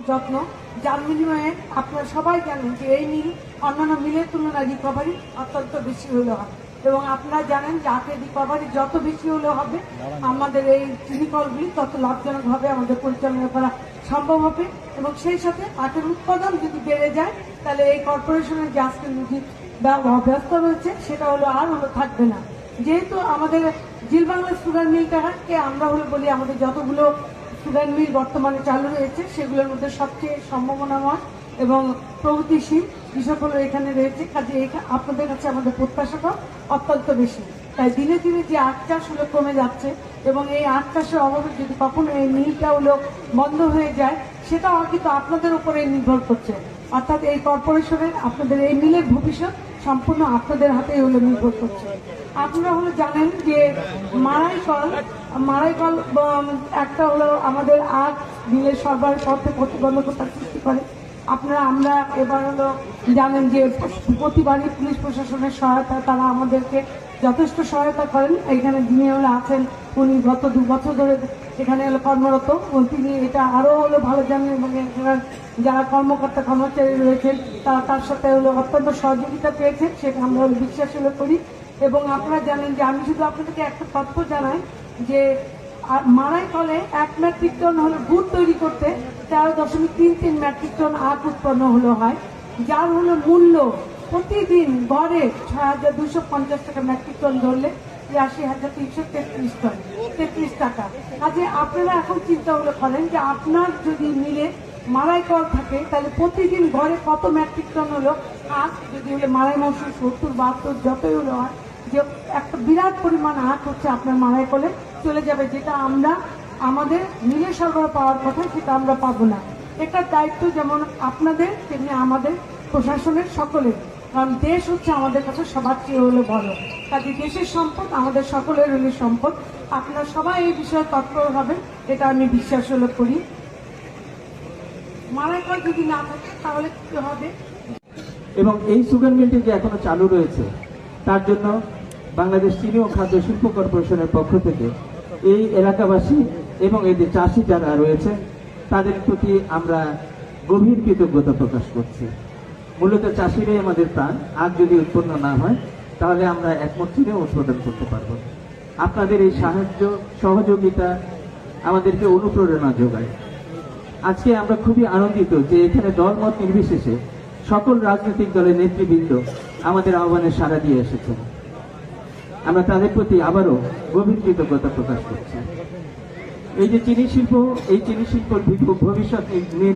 যত্ন, যার বিনিময়ে আপনারা সবাই জানেন যে এই মিল অন্যান্য মিলের তুলনায় রিকভারি অত্যন্ত বেশি হলে হয়। এবং আপনারা জানেন যে আখের রিকভারি যত বেশি হলে হবে, আমাদের এই চিনি কলগুলি তত লাভজনকভাবে আমাদের পরিচালনা করা সম্ভব হবে। এবং সেই সাথে আখের উৎপাদন যদি বেড়ে যায়, তাহলে এই কর্পোরেশনের যে আজকে ব্যস্ত রয়েছে সেটা আর থাকবে না। যেহেতু আমাদের জিল বাংলা সুগার মিলটাকে আমরা বলি আমাদের যতগুলো সুগার মিল বর্তমানে চালু রয়েছে সেগুলোর মধ্যে সবচেয়ে সম্ভাবনাময় এবং প্রগতিশীল কৃষকগুলো এখানে রয়েছে। কাজে আপনাদের কাছে আমাদের প্রত্যাশাটা অত্যন্ত বেশি। তাই দিনে দিনে যে আখ চাষ কমে যাচ্ছে এবং এই আখ চাষের অভাবে যদি কখনো এই মিলটা বন্ধ হয়ে যায়, সেটাও কিন্তু আপনাদের উপরে নির্ভর করছে। অর্থাৎ এই কর্পোরেশনের আপনাদের এই মিলের ভবিষ্যৎ সম্পূর্ণ আপনাদের হাতেই নির্ভর করছে। আপনারা জানেন যে মারাইকল একটা আমাদের আখ মিলের সরবরাহের পথে প্রতিবন্ধকতার সৃষ্টি করে। আমরা এবার জানেন যে প্রতিবারই পুলিশ প্রশাসনের সহায়তা, তারা আমাদেরকে যথেষ্ট সহায়তা করেন। এখানে যিনি আছেন উনি গত 2 বছর ধরে এখানে কর্মরত, তিনি এটা আরো ভালো জানেন এবং যারা কর্মকর্তা কর্মচারী রয়েছেন তারা তার সাথে অত্যন্ত সহযোগিতা পেয়েছেন, সেটা আমরা বিশ্বাস করি। এবং আপনারা জানেন যে আমি শুধু আপনাদেরকে একটা তথ্য জানাই যে মারাইকলে 1 মেট্রিক টন গুড় তৈরি করতে 13.33 মেট্রিক টন আখ উৎপন্ন হয়, যার মূল্য প্রতিদিন গড়ে 6,250 টাকা মেট্রিক টন ধরলে 83,333 টাকা। কাজে আপনারা এখন চিন্তা করেন যে আপনার যদি মিলে মারাইকল থাকে তাহলে প্রতিদিন গড়ে কত মেট্রিক টন আখ, যদি মারাই মৌসুম 70-72 যতই হয়, যে একটা বিরাট পরিমাণ আখ আপনার মারাইকলে চলে যাবে, যেটা আমরা আমাদের মিলে সরবরাহ পাওয়ার কথা সেটা আমরা পাবো না। এটার দায়িত্ব যেমন আপনাদের তেমনি আমাদের প্রশাসনের সকলের, কারণ দেশ আমাদের কাছে সবার চেয়ে বড়। কাজে দেশের সম্পদ আমাদের সকলের সম্পদ। আপনারা সবাই এই বিষয়ে তৎপর হবেন, এটা আমি বিশ্বাস করি। মারাইকল যদি না থাকে তাহলে কি হবে? এবং এই সুগার মিলটি যে এখনো চালু রয়েছে তার জন্য বাংলাদেশ চিনি ও খাদ্য শিল্প কর্পোরেশনের পক্ষ থেকে এই এলাকাবাসী এবং এই যে চাষি যারা রয়েছে তাদের প্রতি আমরা গভীর কৃতজ্ঞতা প্রকাশ করছি। মূলত চাষিরাই আমাদের প্রাণ। আখ যদি উৎপন্ন না হয় তাহলে আমরা একমত চিনিও উৎপাদন করতে পারব। আপনাদের এই সাহায্য সহযোগিতা আমাদেরকে অনুপ্রেরণা যোগায়। আজকে আমরা খুবই আনন্দিত যে এখানে দলমত নির্বিশেষে সকল রাজনৈতিক দলের নেতৃবৃন্দ আমাদের আহ্বানে সাড়া দিয়ে এসেছেন। আমরা তাদের প্রতি আবারও গভীর কৃতজ্ঞতা প্রকাশ করছি। এই যে চিনি শিল্প, এই চিনি শিল্পের ভবিষ্যৎ